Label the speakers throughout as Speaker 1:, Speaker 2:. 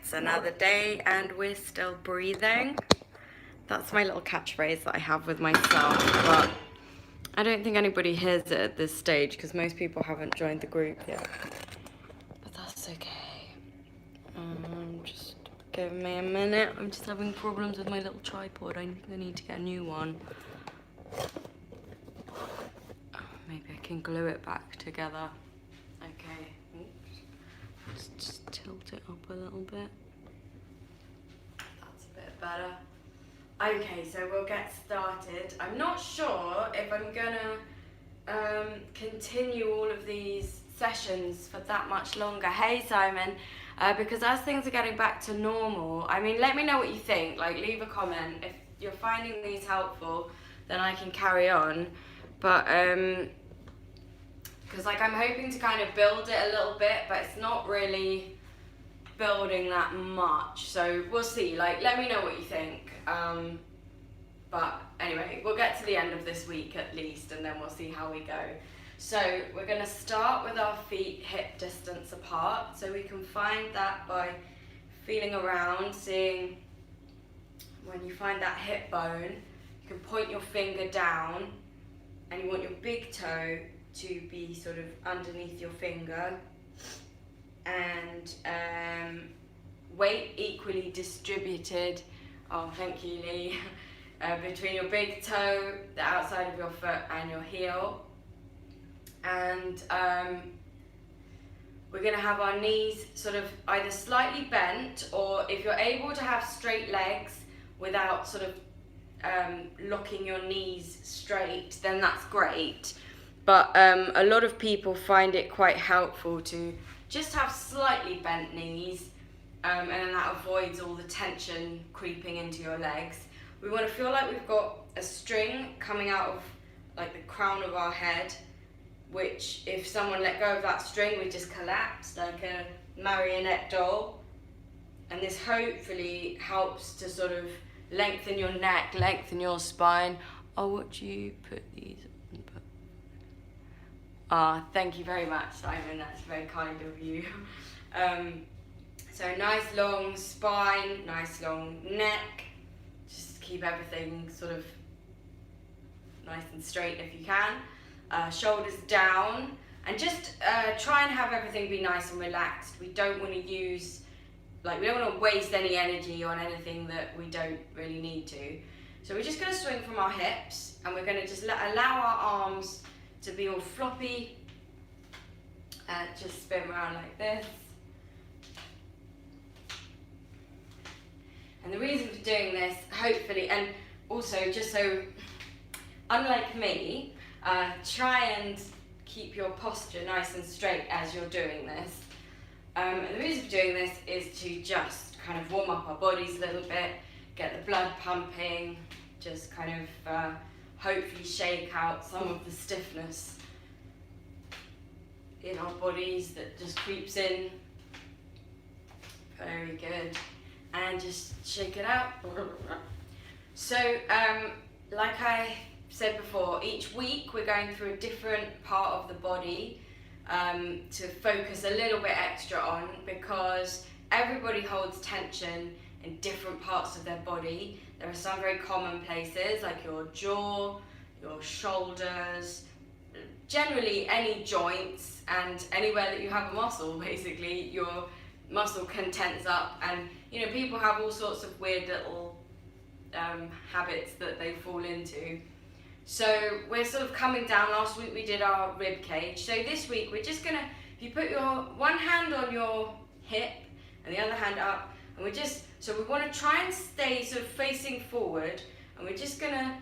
Speaker 1: It's another day and we're still breathing. That's my little catchphrase that I have with myself, but I don't think anybody hears it at this stage because most people haven't joined the group yet. But that's okay. Just give me a minute. I'm just having problems with my little tripod. I think I need to get a new one. Maybe I can glue it back together. Okay. Oops. Let's just tilt it up a little bit. That's a bit better. Okay, so we'll get started. I'm not sure if I'm gonna continue all of these sessions for that much longer. Hey Simon, because as things are getting back to normal, I mean, let me know what you think. Like, leave a comment. If you're finding these helpful, then I can carry on. But because like I'm hoping to kind of build it a little bit, but it's not really building that much. So we'll see. Like, let me know what you think. But anyway, we'll get to the end of this week at least, and then we'll see how we go. So we're going to start with our feet hip distance apart. So we can find that by feeling around, seeing when you find that hip bone, you can point your finger down, and you want your big toe to be sort of underneath your finger, and weight equally distributed. Oh, thank you, Lee. Between your big toe, the outside of your foot, and your heel. And we're going to have our knees sort of either slightly bent, or if you're able to have straight legs without sort of locking your knees straight, then that's great. But a lot of people find it quite helpful to just have slightly bent knees, and then that avoids all the tension creeping into your legs. We want to feel like we've got a string coming out of like the crown of our head, which if someone let go of that string, we just collapse like a marionette doll. And this hopefully helps to sort of lengthen your neck, lengthen your spine. I'll watch you put these on. Thank you very much, Simon. That's very kind of you. So nice long spine, nice long neck. Just keep everything sort of nice and straight if you can. Shoulders down, and just try and have everything be nice and relaxed. We don't want to use, like, we don't want to waste any energy on anything that we don't really need to. So we're just going to swing from our hips, and we're going to just allow our arms to be all floppy, and just spin around like this. And the reason for doing this, hopefully, and also just so, unlike me, try and keep your posture nice and straight as you're doing this. And the reason for doing this is to just kind of warm up our bodies a little bit, get the blood pumping, just kind of hopefully shake out some of the stiffness in our bodies that just creeps in. Very good. And just shake it out. So, like I said before, each week we're going through a different part of the body to focus a little bit extra on, because everybody holds tension in different parts of their body. There are some very common places like your jaw, your shoulders, generally any joints, and anywhere that you have a muscle, basically your muscle can tense up. And you know, people have all sorts of weird little habits that they fall into. So we're sort of coming down. Last week we did our rib cage. So this week we're just gonna, if you put your one hand on your hip and the other hand up, and we're just, so we want to try and stay sort of facing forward, and we're just gonna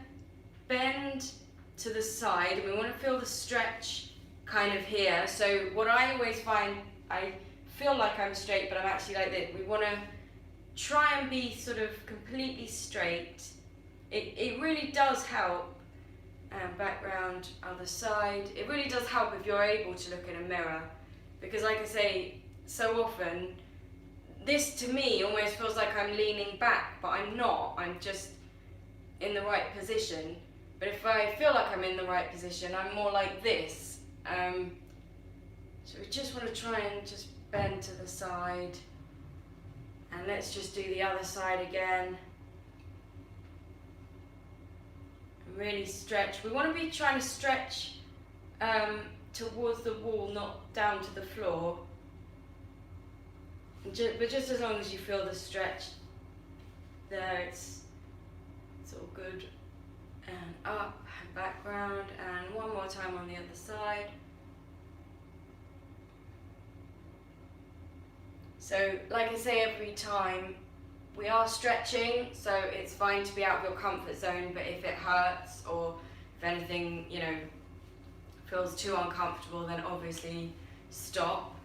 Speaker 1: bend to the side, and we want to feel the stretch kind of here. So what I always find, I feel like I'm straight, but I'm actually like this. We want to try and be sort of completely straight. It really does help. Back round other side. It really does help if you're able to look in a mirror, because like I say, so often this to me almost feels like I'm leaning back, but I'm not. I'm just in the right position. But if I feel like I'm in the right position, I'm more like this. So we just want to try and just bend to the side and And let's just do the other side again. Really stretch. We want to be trying to stretch towards the wall, not down to the floor. But just as long as you feel the stretch there, it's all good. And up, and back round, and one more time on the other side. So, like I say every time, we are stretching, so it's fine to be out of your comfort zone, but if it hurts or if anything, feels too uncomfortable, then obviously stop.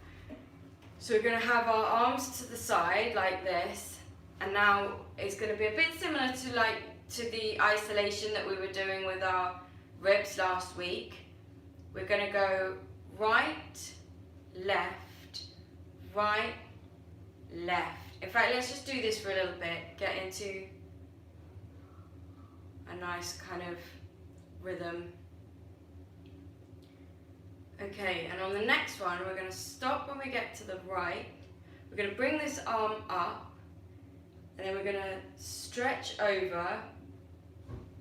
Speaker 1: So we're going to have our arms to the side like this, and now it's going to be a bit similar to the isolation that we were doing with our ribs last week. We're going to go right, left, right, left. In fact, let's just do this for a little bit, get into a nice kind of rhythm. Okay, and on the next one, we're going to stop when we get to the right. We're going to bring this arm up, and then we're going to stretch over.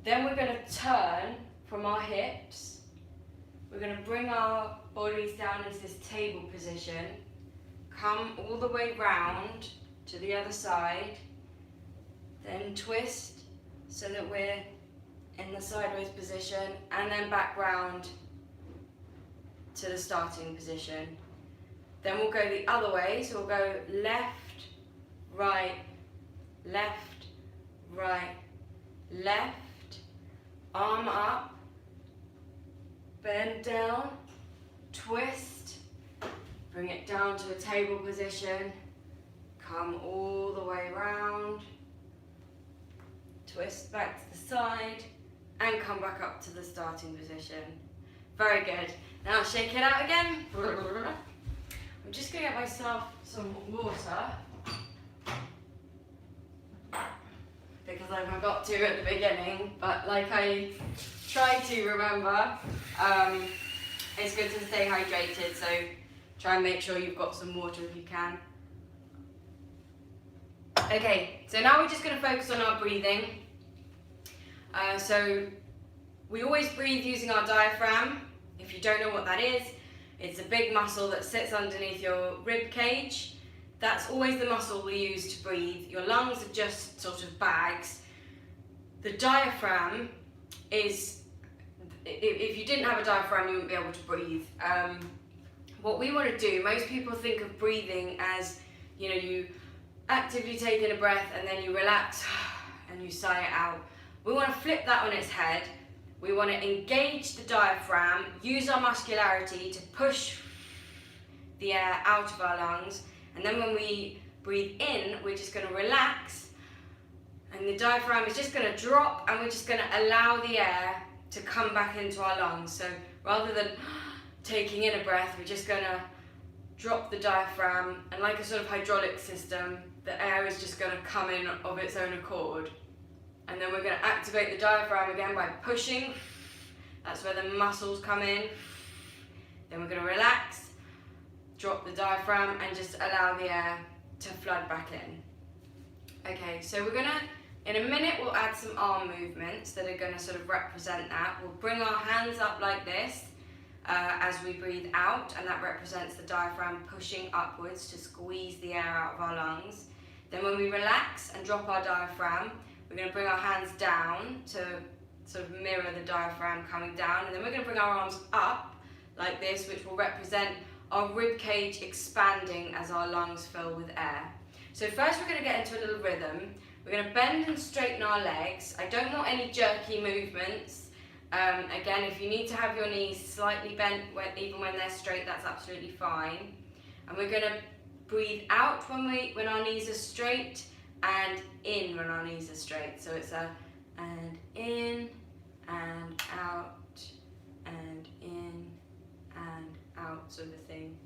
Speaker 1: Then we're going to turn from our hips. We're going to bring our bodies down into this table position, come all the way round to the other side, then twist so that we're in the sideways position, and then back round to the starting position. Then we'll go the other way, so we'll go left, right, left, arm up, bend down, twist, bring it down to a table position, come all the way round, twist back to the side, and come back up to the starting position. Very good. Now shake it out again. I'm just going to get myself some water, because I forgot to at the beginning, but like I tried to remember, it's good to stay hydrated, so try and make sure you've got some water if you can. Okay, so now we're just going to focus on our breathing. So we always breathe using our diaphragm. If you don't know what that is, it's a big muscle that sits underneath your rib cage. That's always the muscle we use to breathe. Your lungs are just sort of bags. The diaphragm is, if you didn't have a diaphragm, you wouldn't be able to breathe. What we want to do, most people think of breathing as, you actively take in a breath and then you relax and you sigh it out. We want to flip that on its head. We want to engage the diaphragm, use our muscularity to push the air out of our lungs, and then when we breathe in, we're just going to relax, and the diaphragm is just going to drop, and we're just going to allow the air to come back into our lungs. So rather than taking in a breath, we're just going to drop the diaphragm, and like a sort of hydraulic system, the air is just going to come in of its own accord. And then we're going to activate the diaphragm again by pushing. That's where the muscles come in. Then we're going to relax, drop the diaphragm, and just allow the air to flood back in. Okay, so we're going to, in a minute, we'll add some arm movements that are going to sort of represent that. We'll bring our hands up like this as we breathe out, and that represents the diaphragm pushing upwards to squeeze the air out of our lungs. Then when we relax and drop our diaphragm, we're going to bring our hands down to sort of mirror the diaphragm coming down, and then we're going to bring our arms up like this, which will represent our rib cage expanding as our lungs fill with air. So first we're going to get into a little rhythm. We're going to bend and straighten our legs. I don't want any jerky movements. Again, if you need to have your knees slightly bent even when they're straight, that's absolutely fine. And we're going to breathe out when our knees are straight, and in when our knees are straight. So it's a and in and out and in and out sort of thing.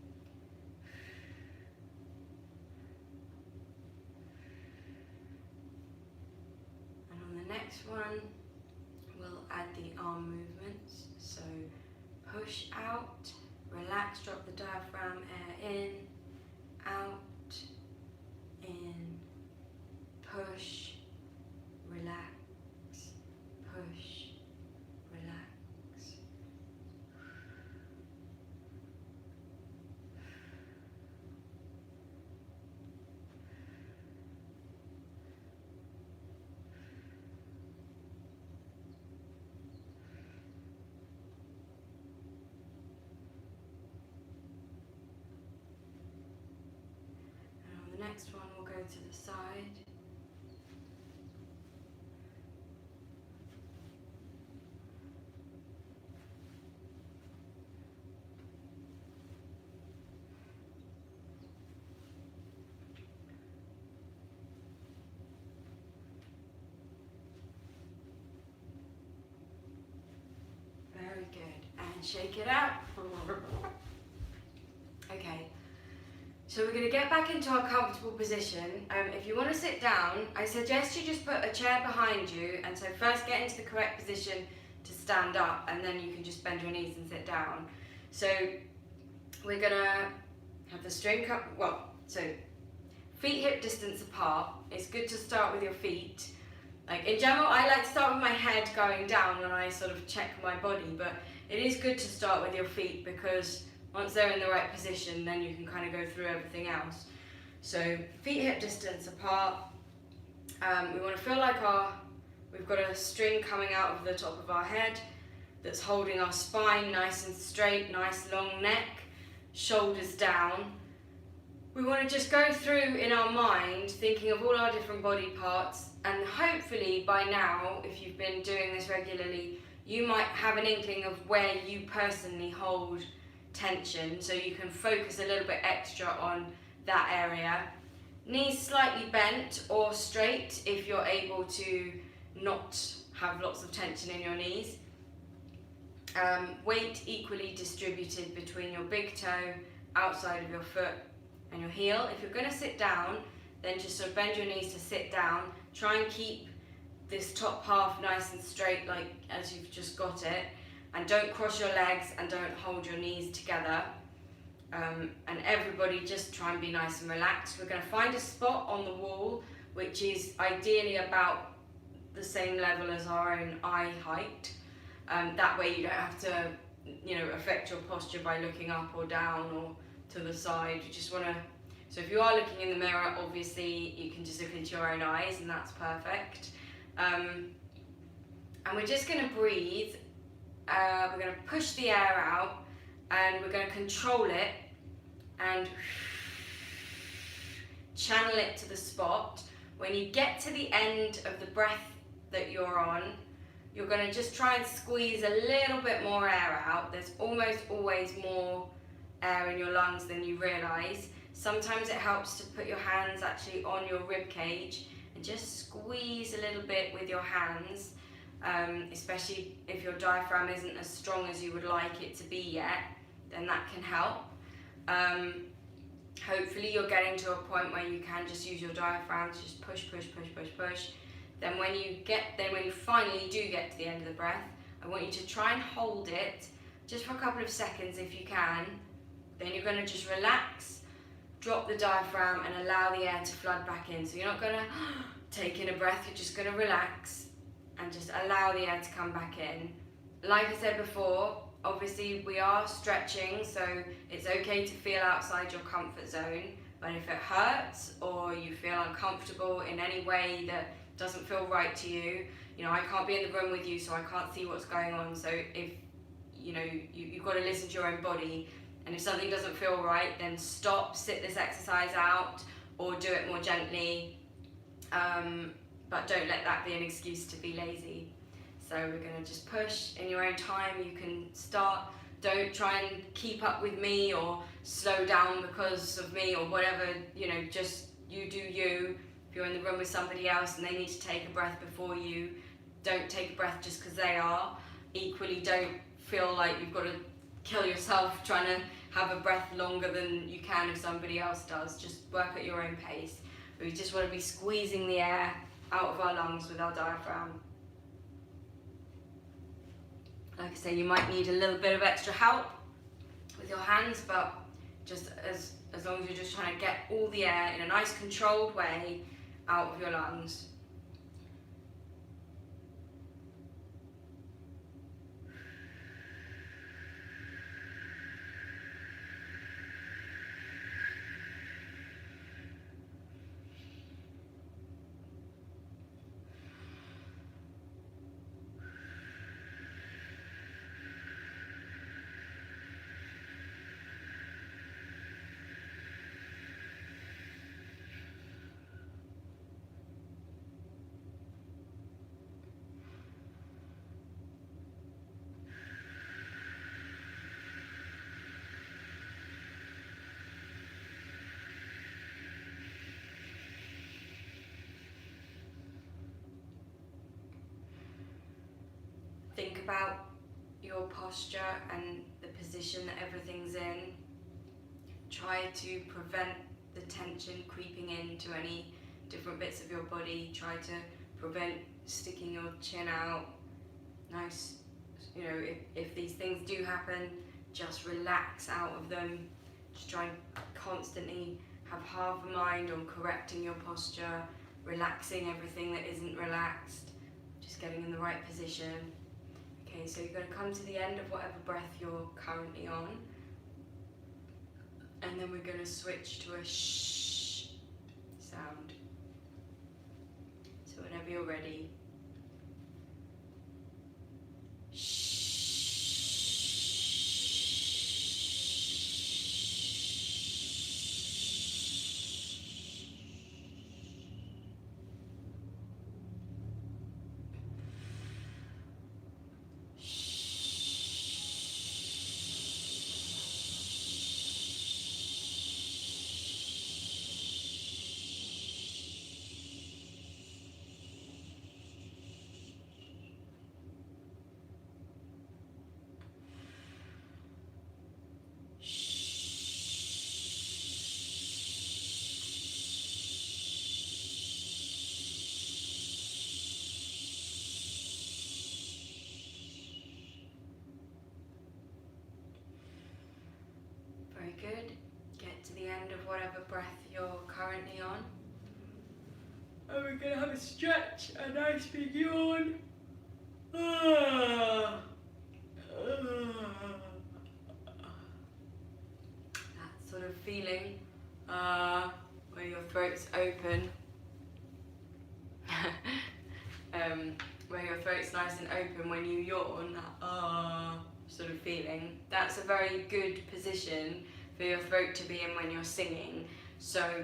Speaker 1: And on the next one, we'll add the arm movements. So push out, relax, drop the diaphragm, air in, out, in, to the side. Very good. And shake it out. Okay. So we're going to get back into our comfortable position. If you want to sit down, I suggest you just put a chair behind you, and so first get into the correct position to stand up, and then you can just bend your knees and sit down. So we're going to have the string so feet hip distance apart. It's good to start with your feet. Like in general, I like to start with my head going down when I sort of check my body, but it is good to start with your feet because once they're in the right position, then you can kind of go through everything else. So feet hip distance apart. We want to feel like we've got a string coming out of the top of our head that's holding our spine nice and straight, nice long neck, shoulders down. We want to just go through in our mind thinking of all our different body parts, and hopefully by now, if you've been doing this regularly, you might have an inkling of where you personally hold tension, so you can focus a little bit extra on that area. Knees slightly bent or straight if you're able to not have lots of tension in your knees. Weight equally distributed between your big toe, outside of your foot, and your heel. If you're going to sit down, then just sort of bend your knees to sit down. Try and keep this top half nice and straight, like as you've just got it. And don't cross your legs and don't hold your knees together. And everybody just try and be nice and relaxed. We're going to find a spot on the wall which is ideally about the same level as our own eye height. That way you don't have to, affect your posture by looking up or down or to the side. You just want to, so if you are looking in the mirror, obviously you can just look into your own eyes and that's perfect. And we're just going to breathe. We're going to push the air out and we're going to control it and channel it to the spot. When you get to the end of the breath that you're on, you're going to just try and squeeze a little bit more air out. There's almost always more air in your lungs than you realise. Sometimes it helps to put your hands actually on your rib cage and just squeeze a little bit with your hands, especially if your diaphragm isn't as strong as you would like it to be yet, then that can help. Hopefully you're getting to a point where you can just use your diaphragm to just push. Then when you finally do get to the end of the breath, I want you to try and hold it just for a couple of seconds if you can. Then you're going to just relax, drop the diaphragm and allow the air to flood back in. So you're not going to take in a breath, you're just going to relax and just allow the air to come back in. Like I said before, obviously we are stretching, so it's okay to feel outside your comfort zone, but if it hurts or you feel uncomfortable in any way that doesn't feel right to you, I can't be in the room with you, so I can't see what's going on. So if you've got to listen to your own body, and if something doesn't feel right, then stop, sit this exercise out, or do it more gently. But don't let that be an excuse to be lazy. So we're going to just push in your own time. You can start. Don't try and keep up with me or slow down because of me or whatever. Just you do you. If you're in the room with somebody else and they need to take a breath before you, don't take a breath just because they are. Equally, don't feel like you've got to kill yourself trying to have a breath longer than you can if somebody else does. Just work at your own pace. We just want to be squeezing the air out of our lungs with our diaphragm. Like I say, you might need a little bit of extra help with your hands, but just as long as you're just trying to get all the air in a nice controlled way out of your lungs. about your posture and the position that everything's in. Try to prevent the tension creeping into any different bits of your body. Try to prevent sticking your chin out. Nice, you know, if these things do happen, just relax out of them. Just try and constantly have half a mind on correcting your posture, relaxing everything that isn't relaxed, just getting in the right position. Okay, so you're going to come to the end of whatever breath you're currently on, and then we're going to switch to a shh sound. So whenever you're ready, very good. Get to the end of whatever breath you're currently on. And we're going to have a stretch, a nice big yawn. That sort of feeling where your throat's open. Where your throat's nice and open when you yawn, that sort of feeling. That's a very good position for your throat to be in when you're singing. So,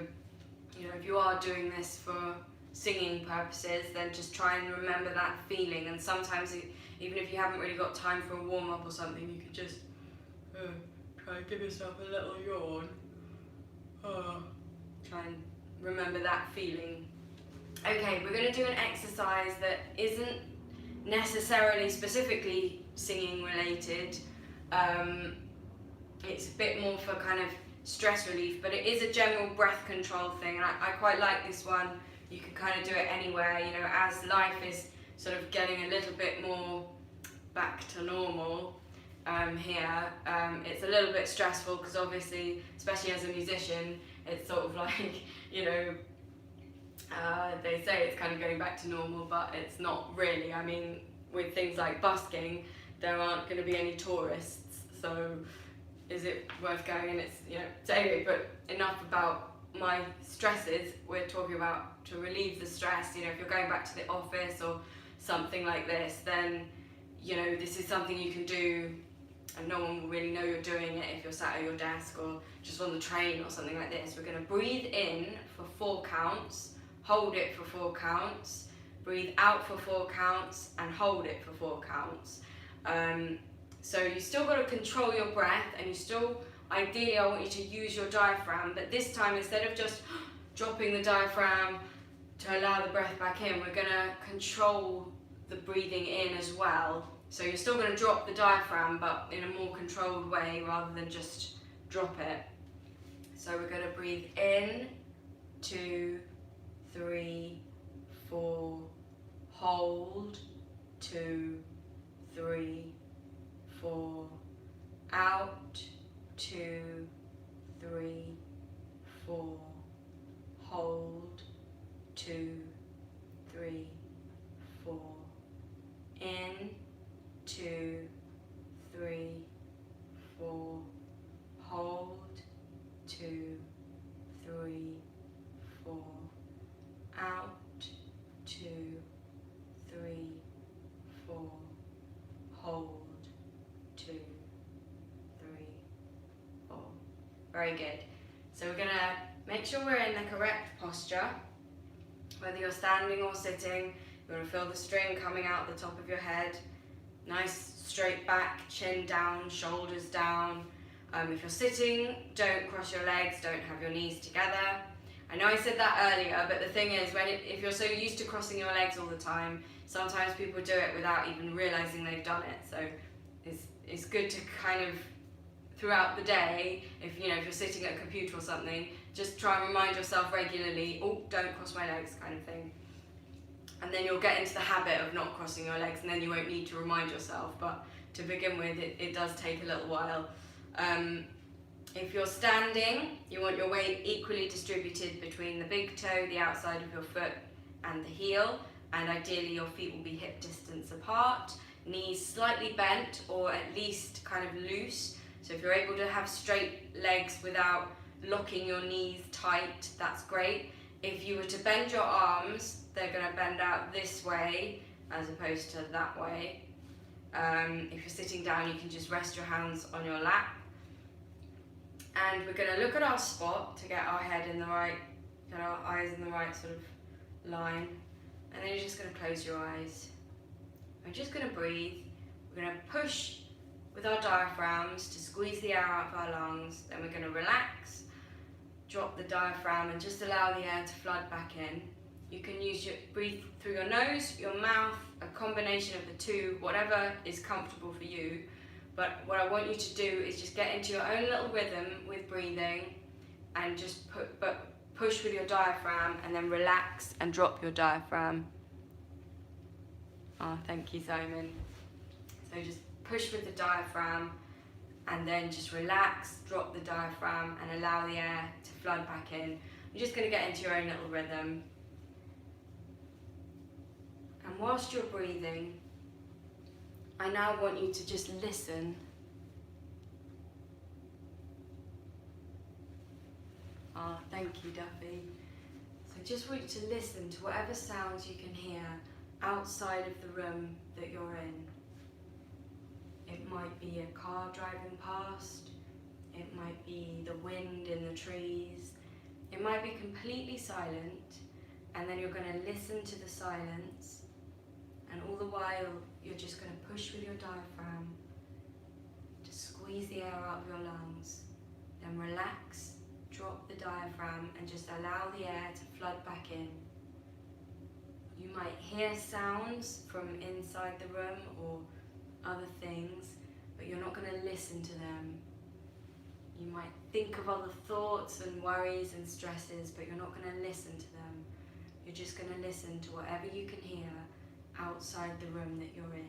Speaker 1: you know, if you are doing this for singing purposes, then just try and remember that feeling. And sometimes, even if you haven't really got time for a warm-up or something, you could just try and give yourself a little yawn. Try and remember that feeling. Okay, we're going to do an exercise that isn't necessarily specifically singing related. It's a bit more for kind of stress relief, but it is a general breath control thing, and I quite like this one. You can kind of do it anywhere, you know, as life is sort of getting a little bit more back to normal here. It's a little bit stressful because obviously, especially as a musician, it's sort of like, you know, they say it's kind of going back to normal, but it's not really. I mean, with things like busking, there aren't going to be any tourists, so is it worth going? And it's, you know, so anyway, but enough about my stresses. We're talking about to relieve the stress. You know, if you're going back to the office or something like this, then, you know, this is something you can do and no one will really know you're doing it if you're sat at your desk or just on the train or something like this. We're going to breathe in for 4 counts, hold it for 4 counts, breathe out for 4 counts, and hold it for 4 counts. So you still got to control your breath, and you still, ideally I want you to use your diaphragm, but this time instead of just dropping the diaphragm to allow the breath back in, we're going to control the breathing in as well. So you're still going to drop the diaphragm, but in a more controlled way rather than just drop it. So we're going to breathe in, 2, 3, 4, hold, 2, 3, 4, out, 2, 3, 4, hold, 2, 3, 4, in, 2, 3, 4, hold, 2, 3, 4, out, 2, 3, 4, hold, 2, 3, 4. Very good. So we're going to make sure we're in the correct posture. Whether you're standing or sitting, you want to feel the string coming out the top of your head. Nice straight back, chin down, shoulders down. If you're sitting, don't cross your legs, don't have your knees together. I know I said that earlier, but the thing is, if you're so used to crossing your legs all the time, sometimes people do it without even realizing they've done it. So it's good to kind of, throughout the day, if you're sitting at a computer or something, just try and remind yourself regularly, oh, don't cross my legs, kind of thing. And then you'll get into the habit of not crossing your legs, and then you won't need to remind yourself. But to begin with, it does take a little while. If you're standing, you want your weight equally distributed between the big toe, the outside of your foot, and the heel. And ideally your feet will be hip distance apart, knees slightly bent or at least kind of loose. So if you're able to have straight legs without locking your knees tight, that's great. If you were to bend your arms, they're going to bend out this way as opposed to that way. If you're sitting down, you can just rest your hands on your lap. And we're going to look at our spot to get our head in the right, get our eyes in the right sort of line. And then you're just going to close your eyes. We're just going to breathe. We're going to push with our diaphragms to squeeze the air out of our lungs. Then we're going to relax, drop the diaphragm, and just allow the air to flood back in. You can breathe through your nose, your mouth, a combination of the two, whatever is comfortable for you. But what I want you to do is just get into your own little rhythm with breathing, and just push with your diaphragm, and then relax and drop your diaphragm. Oh, thank you, Simon. So just push with the diaphragm, and then just relax, drop the diaphragm, and allow the air to flood back in. You're just going to get into your own little rhythm. And whilst you're breathing, I now want you to just listen. Ah, thank you, Duffy. So just want you to listen to whatever sounds you can hear outside of the room that you're in. It might be a car driving past. It might be the wind in the trees. It might be completely silent, and then you're going to listen to the silence. And all the while, you're just going to push with your diaphragm to squeeze the air out of your lungs. Then relax, drop the diaphragm, and just allow the air to flood back in. You might hear sounds from inside the room or other things, but you're not going to listen to them. You might think of other thoughts and worries and stresses, but you're not going to listen to them. You're just going to listen to whatever you can hear outside the room that you're in.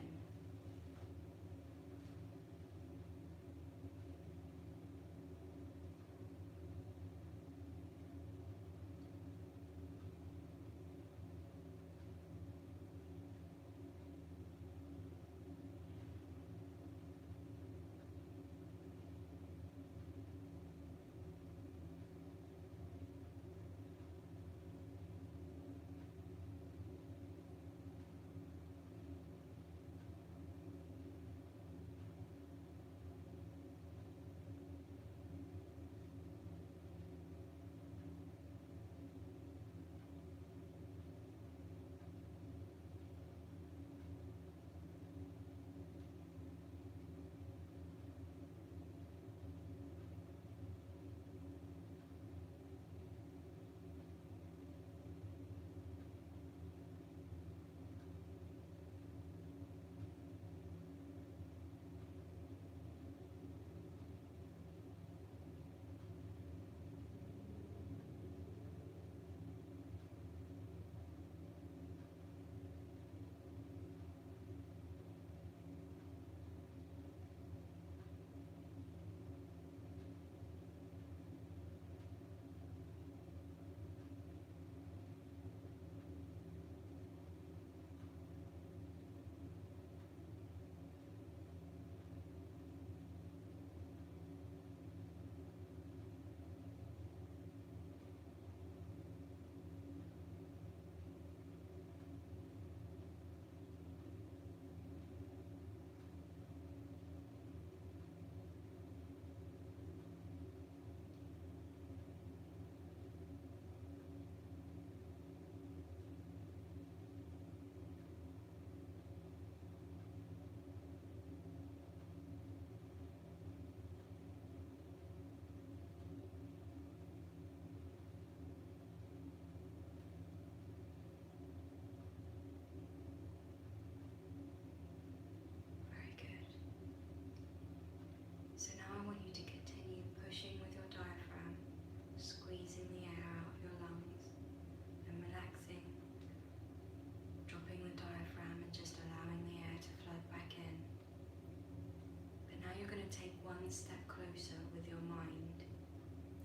Speaker 1: to take one step closer with your mind,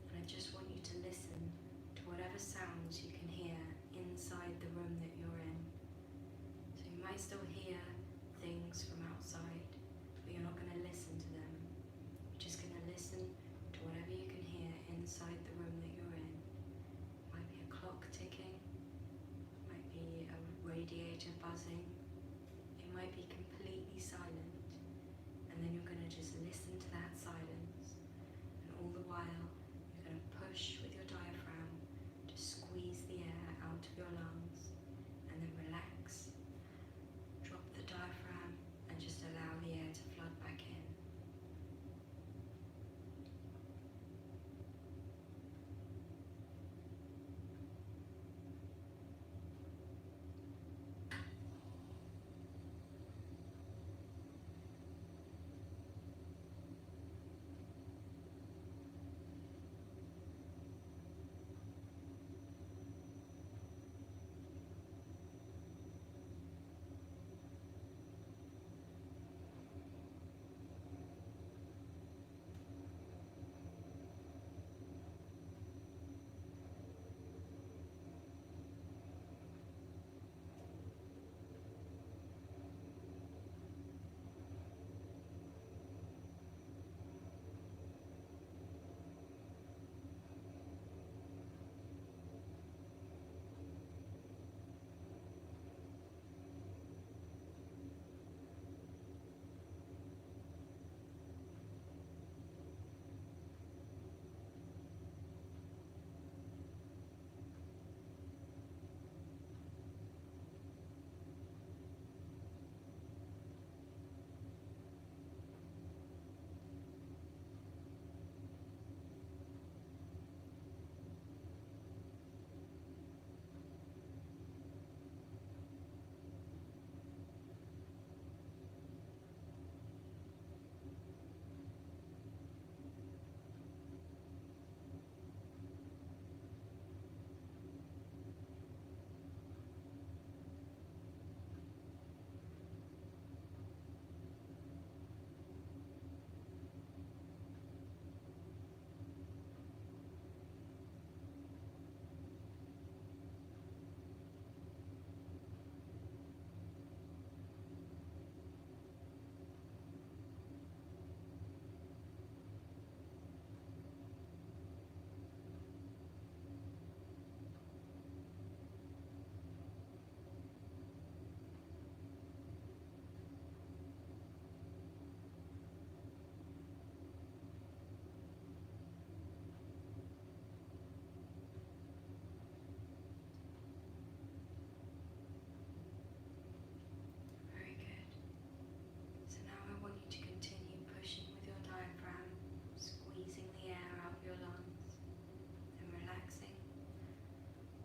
Speaker 1: and I just want you to listen to whatever sounds you can hear inside the room that you're in. So you might still hear things from outside, but you're not going to listen to them. You're just going to listen to whatever you can hear inside the room that you're in. It might be a clock ticking, it might be a radiator buzzing, it might be completely silent. And then you're going to just listen to that silence, and all the while you're going to push with your diaphragm to squeeze the air out of your lungs, and then relax, drop the diaphragm, and just allow the air to flood back in.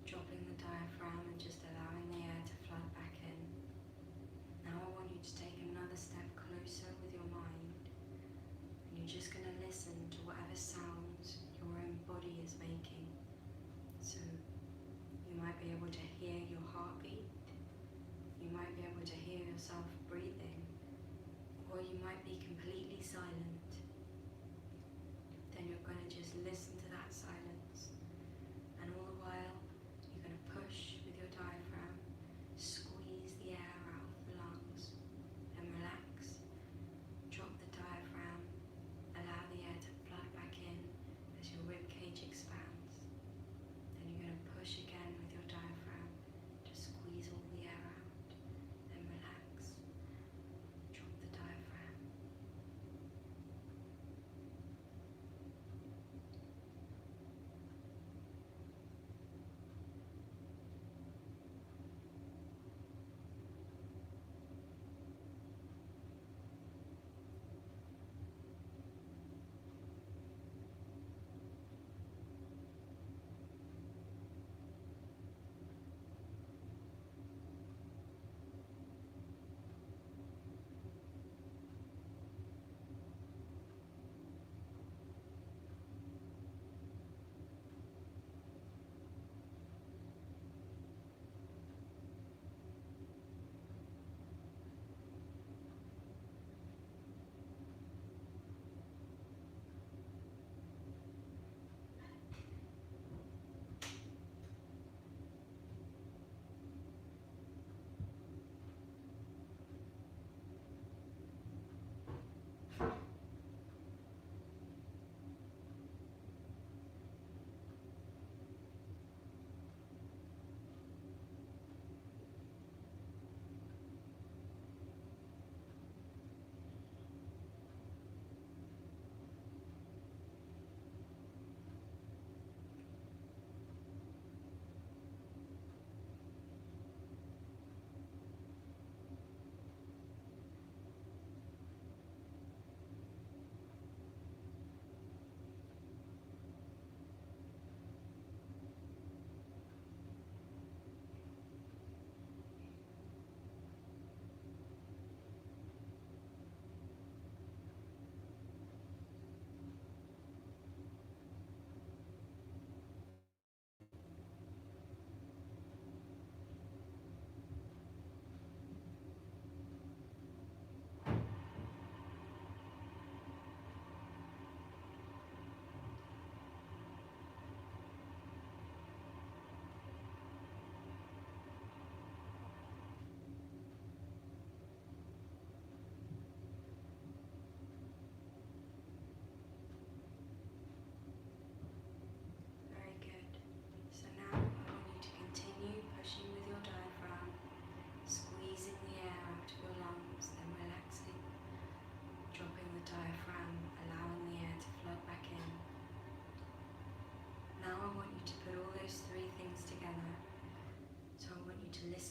Speaker 1: Dropping the diaphragm and just allowing the air to flood back in. Now I want you to take another step closer with your mind, and you're just going to listen to whatever sounds your own body is making. So you might be able to hear your heartbeat, you might be able to hear yourself breathing, or you might be completely silent. Then you're going to just listen to that silence, and all the while you're going to push with your diaphragm, squeeze the air out of the lungs, and relax. Drop the diaphragm, allow the air to flood back in as your rib cage expands. Then you're going to push again with your diaphragm to squeeze all the air out, then relax. Drop the diaphragm.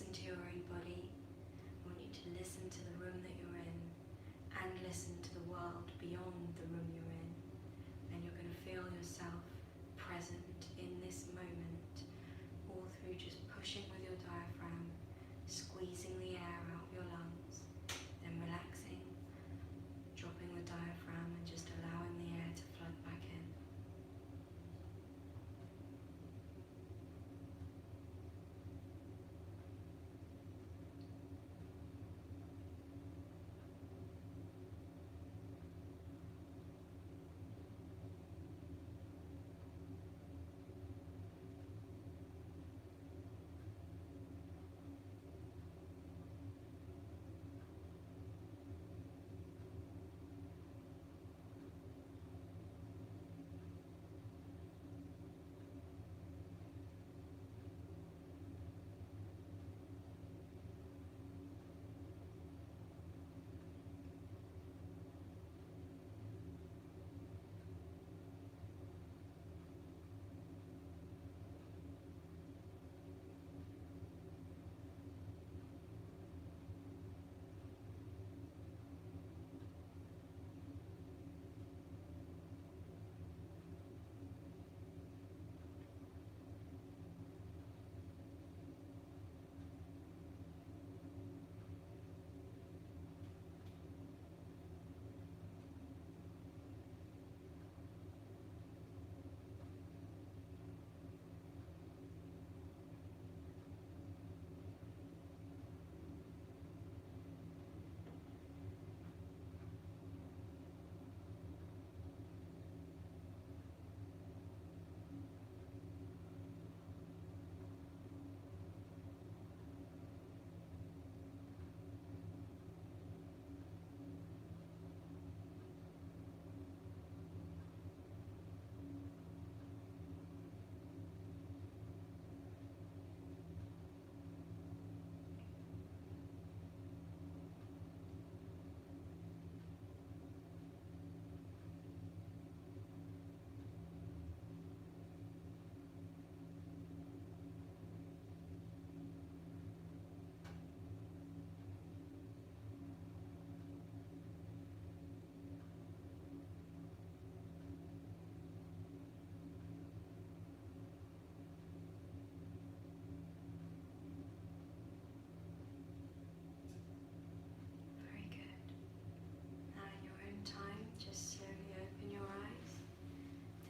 Speaker 1: listen to your own body. I want you to listen to the room that you're in and listen to the world beyond the room you're in. And you're going to feel yourself present in this moment, all through just pushing with your diaphragm, squeezing the air out your lungs, then relaxing, dropping the diaphragm and just allowing the air to flood back in.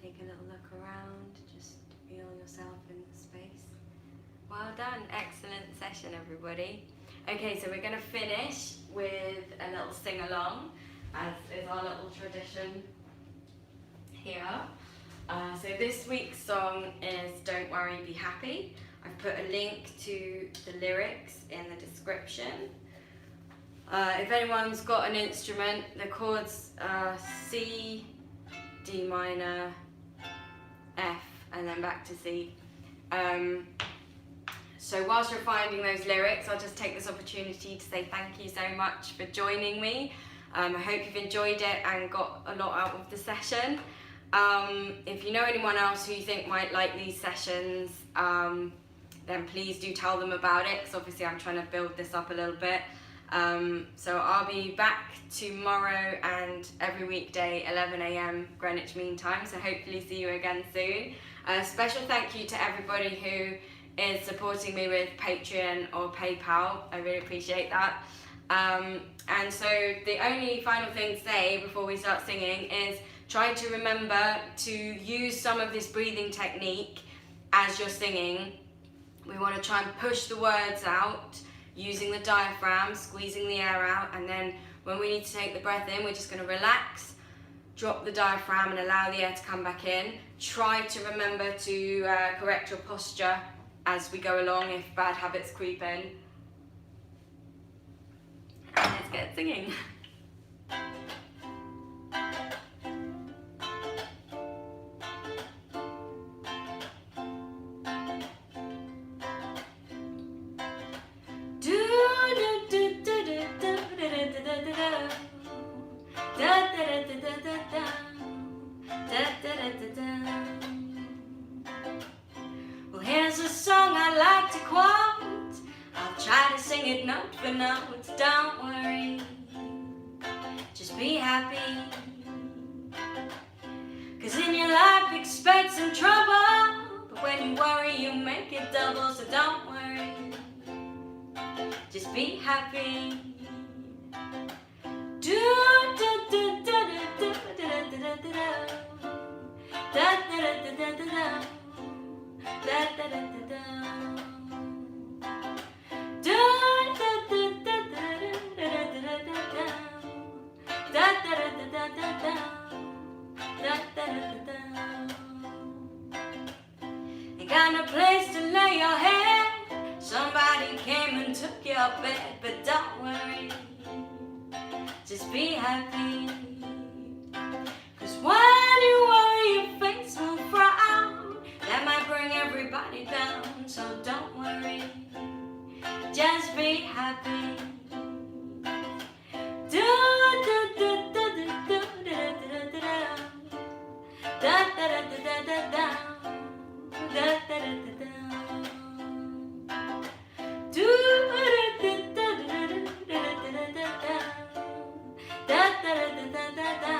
Speaker 1: Take a little look around, just feel yourself in the space. Well done, excellent session everybody. Okay, so we're going to finish with a little sing-along, as is our little tradition here. So this week's song is Don't Worry, Be Happy. I've put a link to the lyrics in the description. If anyone's got an instrument, the chords are C, D minor, F, and then back to C. So whilst you're finding those lyrics, I'll just take this opportunity to say thank you so much for joining me. I hope you've enjoyed it and got a lot out of the session. If you know anyone else who you think might like these sessions, then please do tell them about it, because obviously I'm trying to build this up a little bit. So I'll be back tomorrow and every weekday 11 AM Greenwich Mean Time, so hopefully see you again soon. Special thank you to everybody who is supporting me with Patreon or PayPal. I really appreciate that. And so the only final thing to say before we start singing is try to remember to use some of this breathing technique as you're singing. We want to try and push the words out using the diaphragm, squeezing the air out, and then when we need to take the breath in, we're just going to relax, drop the diaphragm and allow the air to come back in. Try to remember to correct your posture as we go along if bad habits creep in. And let's get singing. Well, here's a song I like to quote. I'll try it note for note. Don't worry, just be happy. 'Cause in your life expect some trouble, but when you worry you make it double. So don't worry, just be happy. Do do do do do do do do do da da da da da da da da da da da. Ain't got no place to lay your head. Somebody came and took your bed, but don't worry, just be happy. 'Cause when you worry, your face will frown. That might bring everybody down. So don't worry, just be happy. Do do do do do do do do do da da da da da da da da da da da. Do do do do do do do da da da da da da da da.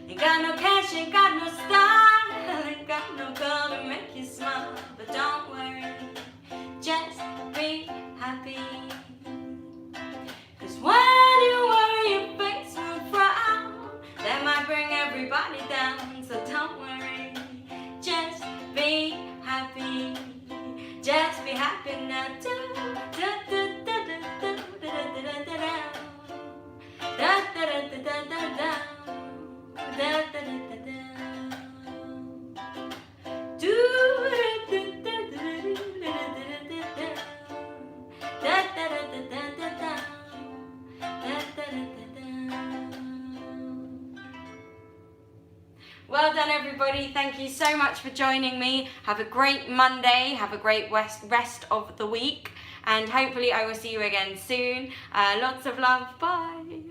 Speaker 1: Ain't got no cash, ain't got no style, ain't got no girl to make you smile, but don't worry, just be happy. 'Cause when you worry, your face will frown. That might bring everybody down. So don't worry, just be happy. Just be happy now. Do do do do do do do do do da da da da da da da da da da da. Do do do do do do do da da da da da da da da da da da. Well done, everybody. Thank you so much for joining me. Have a great Monday. Have a great rest of the week. And hopefully I will see you again soon. Lots of love. Bye.